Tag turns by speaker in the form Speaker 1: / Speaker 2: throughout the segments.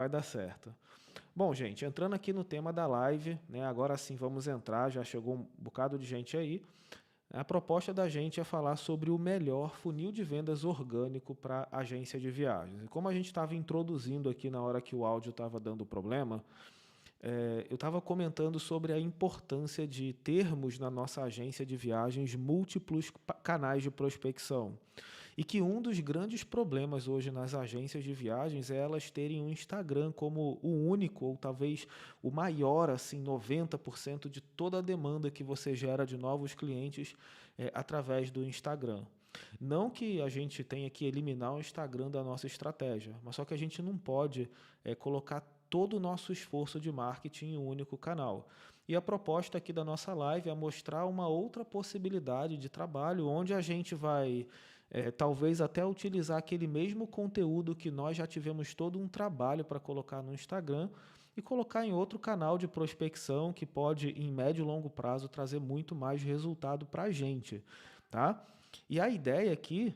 Speaker 1: Vai dar certo. Bom, gente, entrando aqui no tema da live, né? Agora sim vamos entrar, já chegou um bocado de gente aí. A proposta da gente é falar sobre o melhor funil de vendas orgânico para agência de viagens. E como a gente estava introduzindo aqui na hora que o áudio estava dando problema, eu estava comentando sobre a importância de termos na nossa agência de viagens múltiplos canais de prospecção. E que um dos grandes problemas hoje nas agências de viagens é elas terem um Instagram como o único, ou talvez o maior, assim, 90% de toda a demanda que você gera de novos clientes através do Instagram. Não que a gente tenha que eliminar o Instagram da nossa estratégia, mas só que a gente não pode colocar todo o nosso esforço de marketing em um único canal. E a proposta aqui da nossa live é mostrar uma outra possibilidade de trabalho, onde a gente vai talvez até utilizar aquele mesmo conteúdo que nós já tivemos todo um trabalho para colocar no Instagram e colocar em outro canal de prospecção que pode, em médio e longo prazo, trazer muito mais resultado para a gente. Tá? E a ideia aqui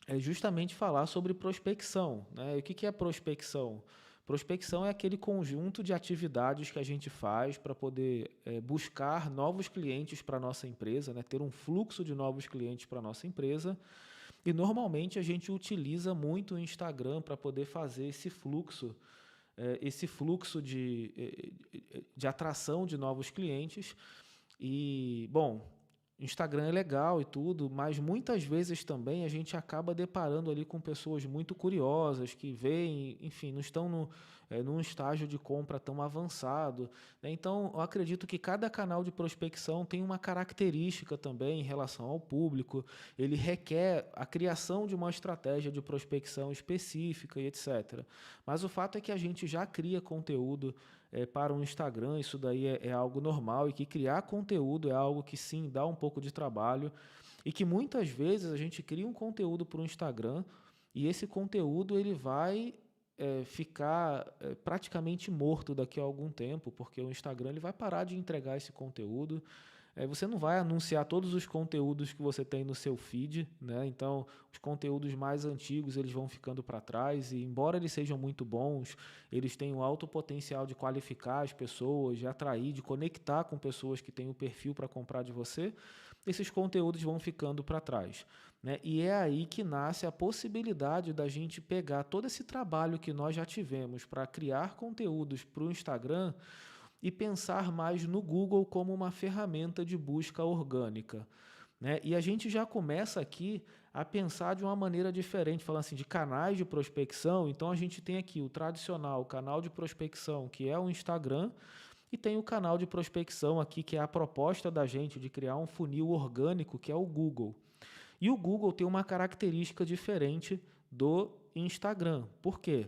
Speaker 1: é justamente falar sobre prospecção, né? E o que é prospecção? Prospecção é aquele conjunto de atividades que a gente faz para poder buscar novos clientes para a nossa empresa, né? Ter um fluxo de novos clientes para a nossa empresa. E normalmente a gente utiliza muito o Instagram para poder fazer esse fluxo de atração de novos clientes. E, bom, Instagram é legal e tudo, mas muitas vezes também a gente acaba deparando ali com pessoas muito curiosas que veem, enfim, não estão num estágio de compra tão avançado, né? Então, eu acredito que cada canal de prospecção tem uma característica também em relação ao público, ele requer a criação de uma estratégia de prospecção específica e etc. Mas o fato é que a gente já cria conteúdo para o Instagram, isso daí é algo normal, e que criar conteúdo é algo que sim dá um pouco de trabalho, e que muitas vezes a gente cria um conteúdo para o Instagram e esse conteúdo ele vai ficar praticamente morto daqui a algum tempo, porque o Instagram ele vai parar de entregar esse conteúdo. Você não vai anunciar todos os conteúdos que você tem no seu feed, né? Então, os conteúdos mais antigos eles vão ficando para trás e, embora eles sejam muito bons, eles têm um alto potencial de qualificar as pessoas, de atrair, de conectar com pessoas que têm o perfil para comprar de você. Esses conteúdos vão ficando para trás, né? E é aí que nasce a possibilidade da gente pegar todo esse trabalho que nós já tivemos para criar conteúdos para o Instagram e pensar mais no Google como uma ferramenta de busca orgânica, né? E a gente já começa aqui a pensar de uma maneira diferente, falando assim de canais de prospecção. Então a gente tem aqui o tradicional canal de prospecção, que é o Instagram, e tem o canal de prospecção aqui, que é a proposta da gente de criar um funil orgânico, que é o Google. E o Google tem uma característica diferente do Instagram. Por quê?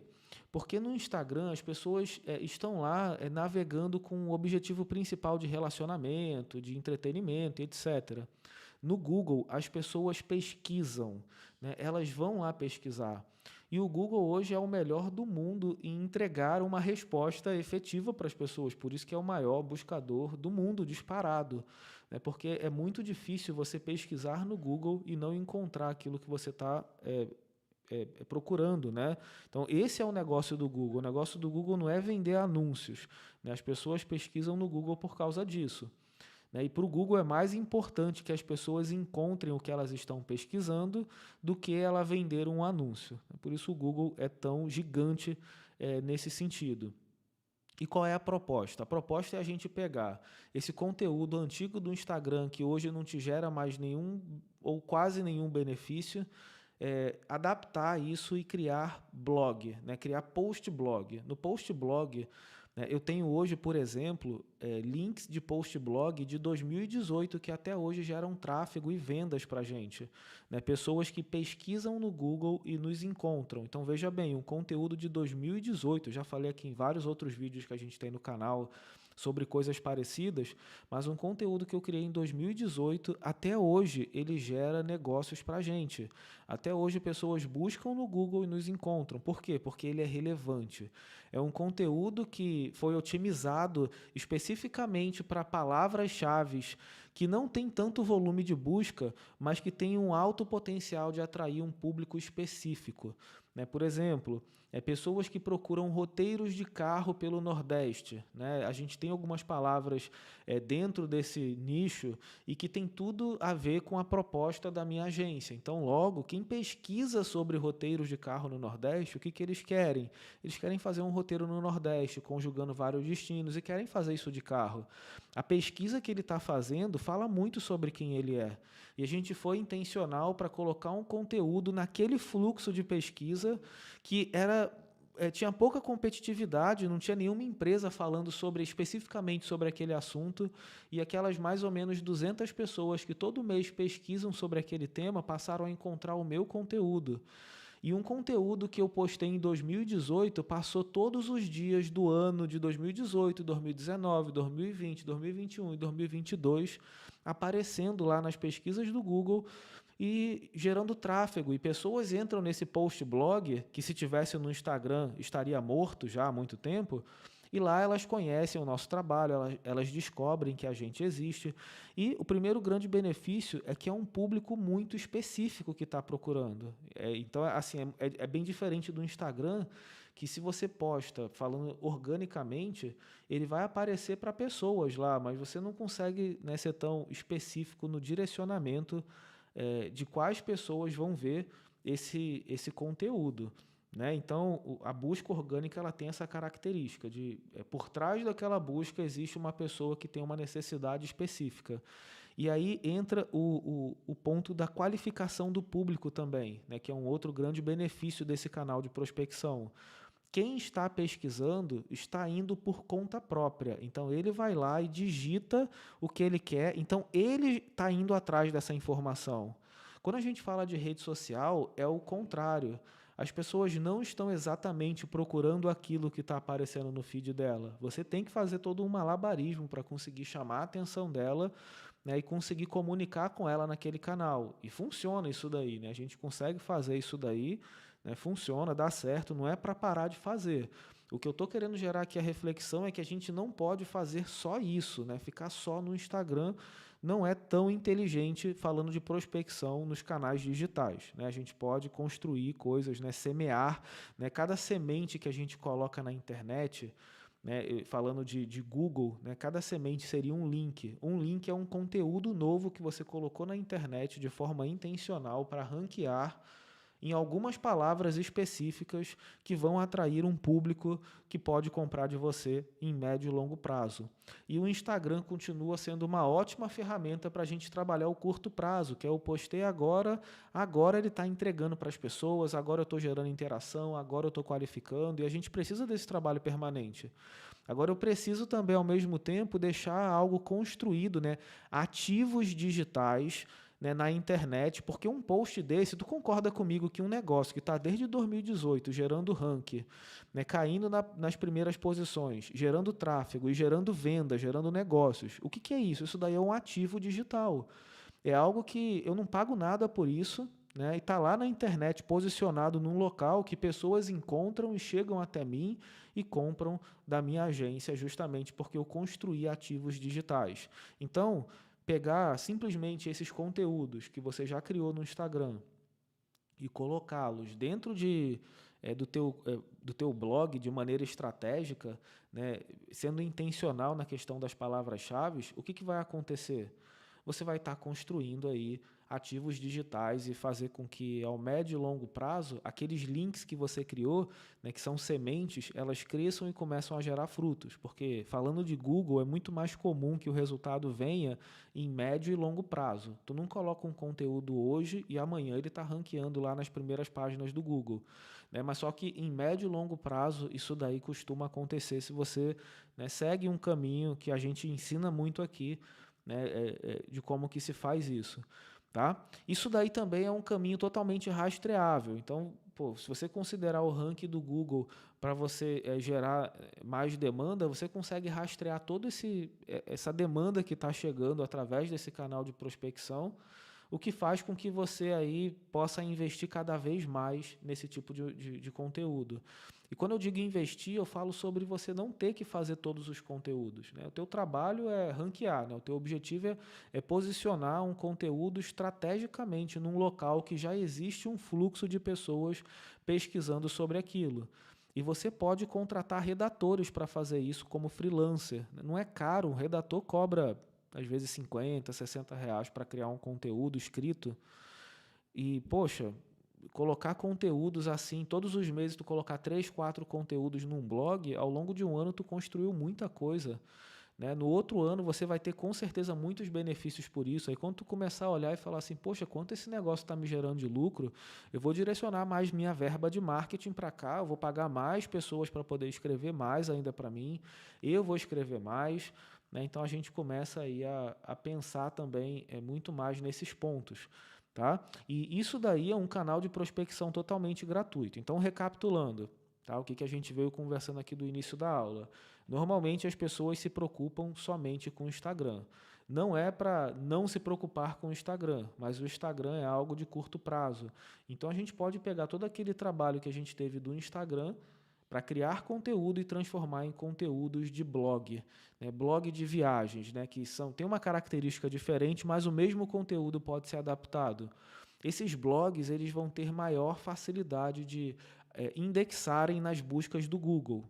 Speaker 1: Porque no Instagram as pessoas estão lá navegando com o objetivo principal de relacionamento, de entretenimento, etc. No Google as pessoas pesquisam, né? Elas vão lá pesquisar. E o Google hoje é o melhor do mundo em entregar uma resposta efetiva para as pessoas. Por isso que é o maior buscador do mundo, disparado, né? Porque é muito difícil você pesquisar no Google e não encontrar aquilo que você está procurando, né? Então, esse é o negócio do Google. O negócio do Google não é vender anúncios, né? As pessoas pesquisam no Google por causa disso, né? E para o Google é mais importante que as pessoas encontrem o que elas estão pesquisando do que ela vender um anúncio. Por isso o Google é tão gigante nesse sentido. E qual é a proposta? A proposta é a gente pegar esse conteúdo antigo do Instagram, que hoje não te gera mais nenhum ou quase nenhum benefício, adaptar isso e criar blog, né? Criar post-blog. No post-blog, né, eu tenho hoje, por exemplo, links de post-blog de 2018 que até hoje geram tráfego e vendas para a gente, né? Pessoas que pesquisam no Google e nos encontram. Então, veja bem, um conteúdo de 2018, eu já falei aqui em vários outros vídeos que a gente tem no canal sobre coisas parecidas, mas um conteúdo que eu criei em 2018, até hoje ele gera negócios para a gente. Até hoje pessoas buscam no Google e nos encontram. Por quê? Porque ele é relevante. É um conteúdo que foi otimizado especificamente para palavras-chave que não tem tanto volume de busca, mas que tem um alto potencial de atrair um público específico, né? Por exemplo, pessoas que procuram roteiros de carro pelo Nordeste, né? A gente tem algumas palavras dentro desse nicho e que tem tudo a ver com a proposta da minha agência. Então, logo, quem pesquisa sobre roteiros de carro no Nordeste, o que, que eles querem? Eles querem fazer um roteiro no Nordeste, conjugando vários destinos, e querem fazer isso de carro. A pesquisa que ele está fazendo fala muito sobre quem ele é. E a gente foi intencional para colocar um conteúdo naquele fluxo de pesquisa que tinha pouca competitividade, não tinha nenhuma empresa falando especificamente sobre aquele assunto, e aquelas mais ou menos 200 pessoas que todo mês pesquisam sobre aquele tema passaram a encontrar o meu conteúdo. E um conteúdo que eu postei em 2018 passou todos os dias do ano de 2018, 2019, 2020, 2021 e 2022 aparecendo lá nas pesquisas do Google e gerando tráfego. E pessoas entram nesse post blog, que se tivesse no Instagram estaria morto já há muito tempo, e lá elas conhecem o nosso trabalho, elas descobrem que a gente existe. E o primeiro grande benefício é que é um público muito específico que está procurando. Então, assim, é bem diferente do Instagram, que se você posta falando organicamente, ele vai aparecer para pessoas lá, mas você não consegue, né, ser tão específico no direcionamento de quais pessoas vão ver esse conteúdo. Né? Então, a busca orgânica ela tem essa característica de, por trás daquela busca existe uma pessoa que tem uma necessidade específica. E aí entra o ponto da qualificação do público também, né? Que é um outro grande benefício desse canal de prospecção. Quem está pesquisando está indo por conta própria. Então, ele vai lá e digita o que ele quer. Então, ele está indo atrás dessa informação. Quando a gente fala de rede social, é o contrário. As pessoas não estão exatamente procurando aquilo que está aparecendo no feed dela. Você tem que fazer todo um malabarismo para conseguir chamar a atenção dela, né, e conseguir comunicar com ela naquele canal. E funciona isso daí, né? A gente consegue fazer isso daí, né? Funciona, dá certo, não é para parar de fazer. O que eu estou querendo gerar aqui a reflexão é que a gente não pode fazer só isso, né? Ficar só no Instagram não é tão inteligente falando de prospecção nos canais digitais, né? A gente pode construir coisas, né? Semear, né? Cada semente que a gente coloca na internet, né? Falando de Google, né? Cada semente seria um link. Um link é um conteúdo novo que você colocou na internet de forma intencional para ranquear em algumas palavras específicas que vão atrair um público que pode comprar de você em médio e longo prazo. E o Instagram continua sendo uma ótima ferramenta para a gente trabalhar o curto prazo, que é eu postei agora ele está entregando para as pessoas, agora eu estou gerando interação, agora eu estou qualificando, e a gente precisa desse trabalho permanente. Agora eu preciso também, ao mesmo tempo, deixar algo construído, né? Ativos digitais, né, na internet, porque um post desse, tu concorda comigo que um negócio que está desde 2018 gerando ranking, né, caindo nas primeiras posições, gerando tráfego e gerando vendas, gerando negócios, o que é isso? Isso daí é um ativo digital. É algo que eu não pago nada por isso, né, e está lá na internet posicionado num local que pessoas encontram e chegam até mim e compram da minha agência justamente porque eu construí ativos digitais. Então, pegar simplesmente esses conteúdos que você já criou no Instagram e colocá-los dentro do teu blog de maneira estratégica, né, sendo intencional na questão das palavras-chave, o que vai acontecer? Você vai estar construindo aí ativos digitais e fazer com que, ao médio e longo prazo, aqueles links que você criou, né, que são sementes, elas cresçam e começam a gerar frutos. Porque, falando de Google, é muito mais comum que o resultado venha em médio e longo prazo. Tu não coloca um conteúdo hoje e amanhã ele está ranqueando lá nas primeiras páginas do Google. Né? Mas só que em médio e longo prazo, isso daí costuma acontecer se você, né, segue um caminho que a gente ensina muito aqui, né, de como que se faz isso. Tá? Isso daí também é um caminho totalmente rastreável. Então, se você considerar o ranking do Google para você gerar mais demanda, você consegue rastrear toda essa demanda que está chegando através desse canal de prospecção, o que faz com que você aí possa investir cada vez mais nesse tipo de conteúdo. E quando eu digo investir, eu falo sobre você não ter que fazer todos os conteúdos, né? O teu trabalho é ranquear, né? O teu objetivo é posicionar um conteúdo estrategicamente num local que já existe um fluxo de pessoas pesquisando sobre aquilo. E você pode contratar redatores para fazer isso como freelancer. Não é caro, um redator cobra às vezes 50, 60 reais para criar um conteúdo escrito. E, poxa, colocar conteúdos assim, todos os meses tu colocar 3, 4 conteúdos num blog, ao longo de um ano tu construiu muita coisa, né? No outro ano você vai ter com certeza muitos benefícios por isso. Aí quando tu começar a olhar e falar assim, poxa, quanto esse negócio está me gerando de lucro, eu vou direcionar mais minha verba de marketing para cá, eu vou pagar mais pessoas para poder escrever mais ainda para mim, eu vou escrever mais, né? Então a gente começa aí a pensar também muito mais nesses pontos. Tá? E isso daí é um canal de prospecção totalmente gratuito. Então, recapitulando, tá? O que a gente veio conversando aqui do início da aula. Normalmente as pessoas se preocupam somente com o Instagram. Não é para não se preocupar com o Instagram, mas o Instagram é algo de curto prazo. Então a gente pode pegar todo aquele trabalho que a gente teve do Instagram para criar conteúdo e transformar em conteúdos de blog, né? Blog de viagens, né? Que tem uma característica diferente, mas o mesmo conteúdo pode ser adaptado. Esses blogs eles vão ter maior facilidade de indexarem nas buscas do Google.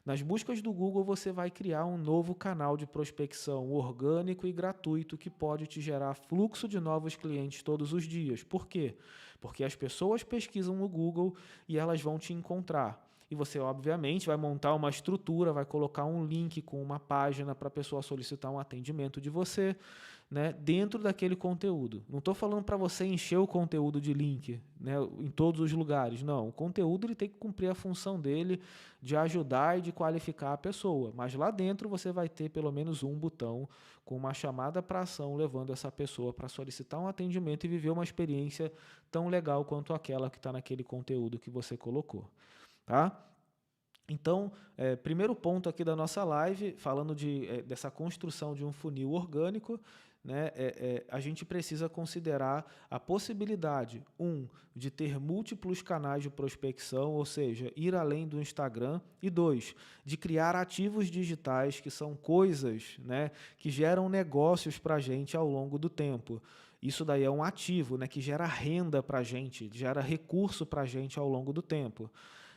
Speaker 1: Nas buscas do Google, você vai criar um novo canal de prospecção orgânico e gratuito que pode te gerar fluxo de novos clientes todos os dias. Por quê? Porque as pessoas pesquisam no Google e elas vão te encontrar. E você, obviamente, vai montar uma estrutura, vai colocar um link com uma página para a pessoa solicitar um atendimento de você, né, dentro daquele conteúdo. Não estou falando para você encher o conteúdo de link, né, em todos os lugares. Não, o conteúdo ele tem que cumprir a função dele de ajudar e de qualificar a pessoa. Mas lá dentro você vai ter pelo menos um botão com uma chamada para ação, levando essa pessoa para solicitar um atendimento e viver uma experiência tão legal quanto aquela que está naquele conteúdo que você colocou. Tá? Então, primeiro ponto aqui da nossa live, falando dessa construção de um funil orgânico, né, a gente precisa considerar a possibilidade, de ter múltiplos canais de prospecção, ou seja, ir além do Instagram, e 2, de criar ativos digitais, que são coisas, né, que geram negócios para a gente ao longo do tempo. Isso daí é um ativo, né, que gera renda para a gente, gera recurso para a gente ao longo do tempo.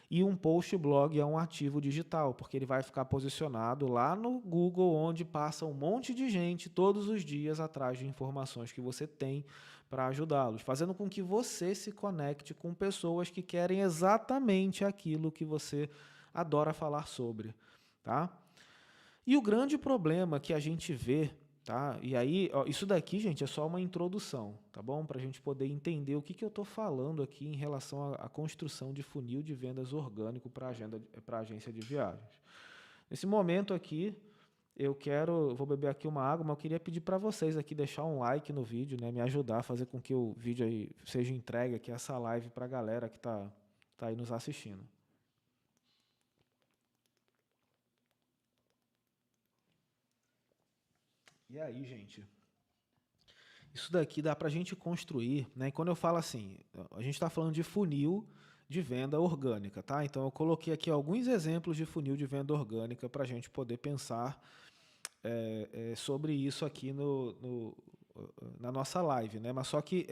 Speaker 1: E um post blog é um ativo digital, porque ele vai ficar posicionado lá no Google, onde passa um monte de gente todos os dias atrás de informações que você tem para ajudá-los, fazendo com que você se conecte com pessoas que querem exatamente aquilo que você adora falar sobre. Tá? E o grande problema que a gente vê, tá? E aí, ó, isso daqui, gente, é só uma introdução, tá bom? Para a gente poder entender o que eu estou falando aqui em relação à construção de funil de vendas orgânico para a agência de viagens. Nesse momento aqui, vou beber aqui uma água, mas eu queria pedir para vocês aqui deixar um like no vídeo, né? Me ajudar a fazer com que o vídeo aí seja entregue aqui, essa live para a galera que tá aí nos assistindo. E aí, gente? Isso daqui dá para a gente construir, né? E quando eu falo assim, a gente está falando de funil de venda orgânica, tá? Então eu coloquei aqui alguns exemplos de funil de venda orgânica para a gente poder pensar sobre isso aqui na nossa live, né? Mas só que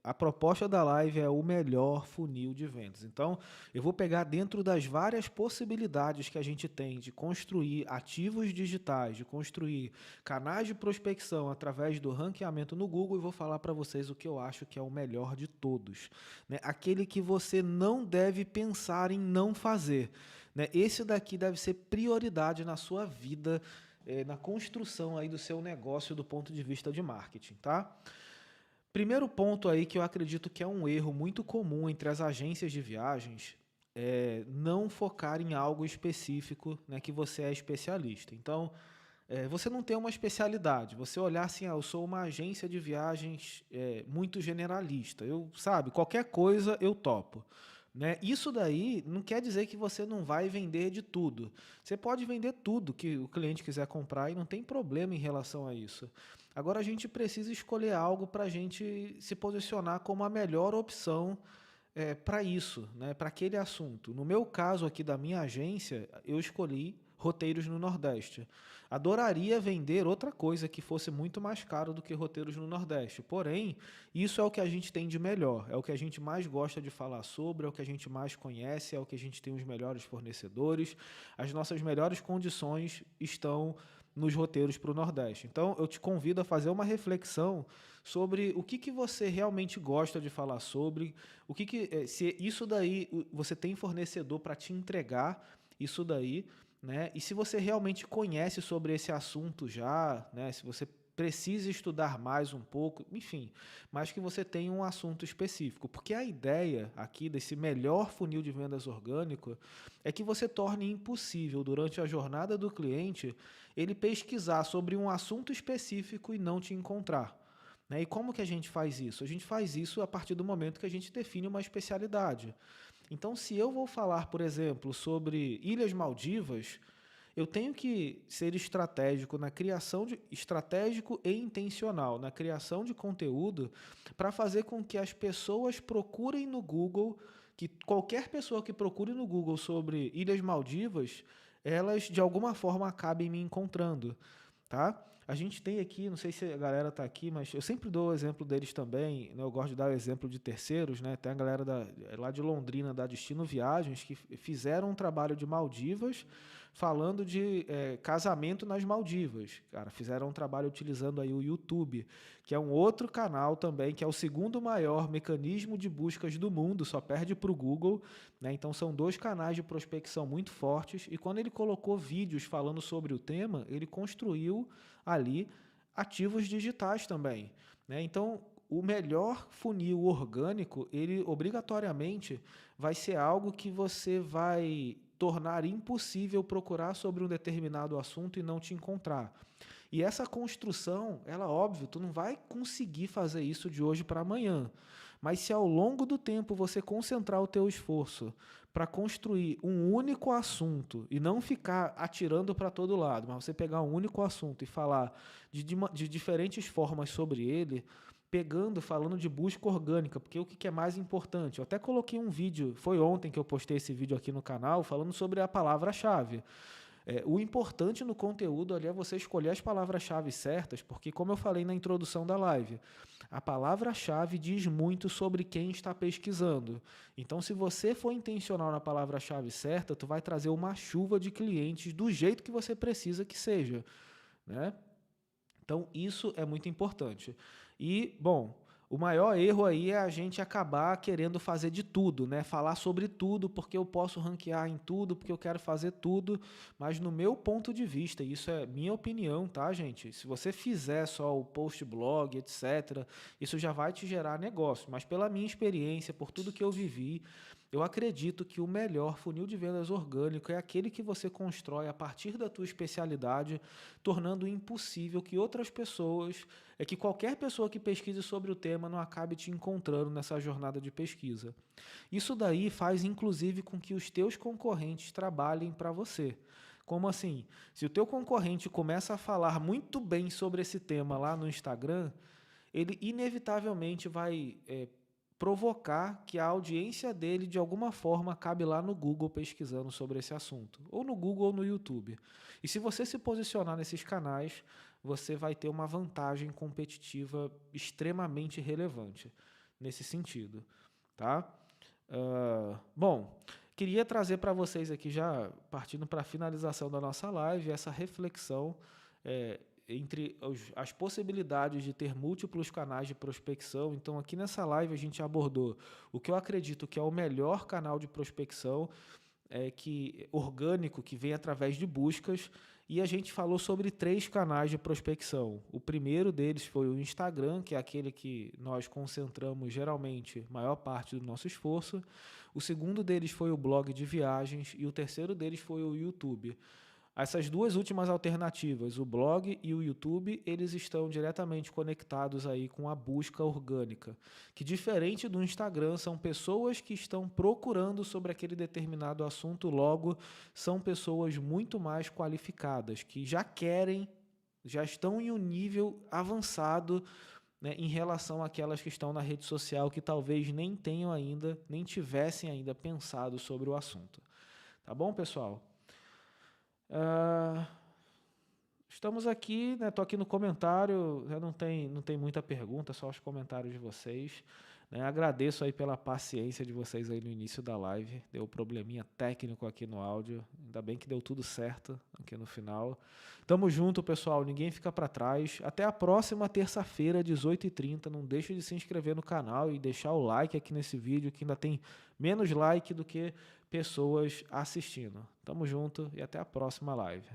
Speaker 1: a proposta da live é o melhor funil de vendas. Então, eu vou pegar dentro das várias possibilidades que a gente tem de construir ativos digitais, de construir canais de prospecção através do ranqueamento no Google e vou falar para vocês o que eu acho que é o melhor de todos, né? Aquele que você não deve pensar em não fazer, né? Esse daqui deve ser prioridade na sua vida, na construção aí do seu negócio do ponto de vista de marketing, tá? Primeiro ponto aí que eu acredito que é um erro muito comum entre as agências de viagens é não focar em algo específico, né, que você é especialista. Então, você não tem uma especialidade. Você olhar assim, eu sou uma agência de viagens muito generalista. Qualquer coisa eu topo. né? Isso daí não quer dizer que você não vai vender de tudo. Você pode vender tudo que o cliente quiser comprar e não tem problema em relação a isso. Agora a gente precisa escolher algo para a gente se posicionar como a melhor opção para isso, né? Para aquele assunto. No meu caso aqui da minha agência, eu escolhi roteiros no Nordeste. Adoraria vender outra coisa que fosse muito mais caro do que roteiros no Nordeste. Porém, isso é o que a gente tem de melhor, é o que a gente mais gosta de falar sobre, é o que a gente mais conhece, é o que a gente tem os melhores fornecedores. As nossas melhores condições estão nos roteiros para o Nordeste. Então, eu te convido a fazer uma reflexão sobre o que você realmente gosta de falar sobre, se isso daí você tem fornecedor para te entregar isso daí, né? E se você realmente conhece sobre esse assunto já, né? Se você precisa estudar mais um pouco, enfim, mas que você tenha um assunto específico, porque a ideia aqui desse melhor funil de vendas orgânico é que você torne impossível durante a jornada do cliente ele pesquisar sobre um assunto específico e não te encontrar. Né? E como que a gente faz isso? A gente faz isso a partir do momento que a gente define uma especialidade. Então, se eu vou falar, por exemplo, sobre Ilhas Maldivas, eu tenho que ser estratégico e intencional na criação de conteúdo para fazer com que as pessoas procurem no Google, que qualquer pessoa que procure no Google sobre Ilhas Maldivas, elas de alguma forma acabem me encontrando, tá? A gente tem aqui, não sei se a galera está aqui, mas eu sempre dou o exemplo deles também, né? Eu gosto de dar o exemplo de terceiros, né? Tem a galera lá de Londrina, da Destino Viagens, que fizeram um trabalho de Maldivas, falando de casamento nas Maldivas. Cara, fizeram um trabalho utilizando aí o YouTube, que é um outro canal também, que é o segundo maior mecanismo de buscas do mundo, só perde para o Google, né? Então são dois canais de prospecção muito fortes, e quando ele colocou vídeos falando sobre o tema, ele construiu ali ativos digitais também, né? Então, o melhor funil orgânico, ele obrigatoriamente vai ser algo que você vai tornar impossível procurar sobre um determinado assunto e não te encontrar. E essa construção, ela, óbvio, tu não vai conseguir fazer isso de hoje para amanhã. Mas se ao longo do tempo você concentrar o teu esforço para construir um único assunto e não ficar atirando para todo lado, mas você pegar um único assunto e falar de diferentes formas sobre ele, falando de busca orgânica, porque o que é mais importante? Eu até coloquei um vídeo, foi ontem que eu postei esse vídeo aqui no canal, falando sobre a palavra-chave. O importante no conteúdo ali é você escolher as palavras-chave certas, porque, como eu falei na introdução da live, a palavra-chave diz muito sobre quem está pesquisando. Então, se você for intencional na palavra-chave certa, tu vai trazer uma chuva de clientes do jeito que você precisa que seja, né? Então, isso é muito importante. E, bom, o maior erro aí é a gente acabar querendo fazer de tudo, né? Falar sobre tudo, porque eu posso ranquear em tudo, porque eu quero fazer tudo, mas no meu ponto de vista, isso é minha opinião, tá, gente? Se você fizer só o post blog, etc., isso já vai te gerar negócio, mas pela minha experiência, por tudo que eu vivi, eu acredito que o melhor funil de vendas orgânico é aquele que você constrói a partir da tua especialidade, tornando impossível que outras pessoas, que qualquer pessoa que pesquise sobre o tema não acabe te encontrando nessa jornada de pesquisa. Isso daí faz, inclusive, com que os teus concorrentes trabalhem para você. Como assim? Se o teu concorrente começa a falar muito bem sobre esse tema lá no Instagram, ele inevitavelmente vai provocar que a audiência dele, de alguma forma, acabe lá no Google pesquisando sobre esse assunto. Ou no Google ou no YouTube. E se você se posicionar nesses canais, você vai ter uma vantagem competitiva extremamente relevante nesse sentido. Tá? Bom, queria trazer para vocês aqui, já partindo para a finalização da nossa live, essa reflexão entre as possibilidades de ter múltiplos canais de prospecção. Então, aqui nessa live a gente abordou o que eu acredito que é o melhor canal de prospecção orgânico, que vem através de buscas, e a gente falou sobre 3 canais de prospecção. O primeiro deles foi o Instagram, que é aquele que nós concentramos geralmente a maior parte do nosso esforço. O segundo deles foi o blog de viagens e o terceiro deles foi o YouTube. Essas duas últimas alternativas, o blog e o YouTube, eles estão diretamente conectados aí com a busca orgânica, que diferente do Instagram, são pessoas que estão procurando sobre aquele determinado assunto, logo são pessoas muito mais qualificadas, que já querem, já estão em um nível avançado, né, em relação àquelas que estão na rede social que talvez nem tenham ainda, nem tivessem ainda pensado sobre o assunto. Tá bom, pessoal? Estamos aqui, né? Tô aqui no comentário, não tem muita pergunta, só os comentários de vocês. Né? Agradeço aí pela paciência de vocês aí no início da live. Deu um probleminha técnico aqui no áudio, ainda bem que deu tudo certo aqui no final. Tamo junto, pessoal, ninguém fica para trás. Até a próxima terça-feira, 18h30. Não deixe de se inscrever no canal e deixar o like aqui nesse vídeo, que ainda tem menos like do que pessoas assistindo. Tamo junto e até a próxima live.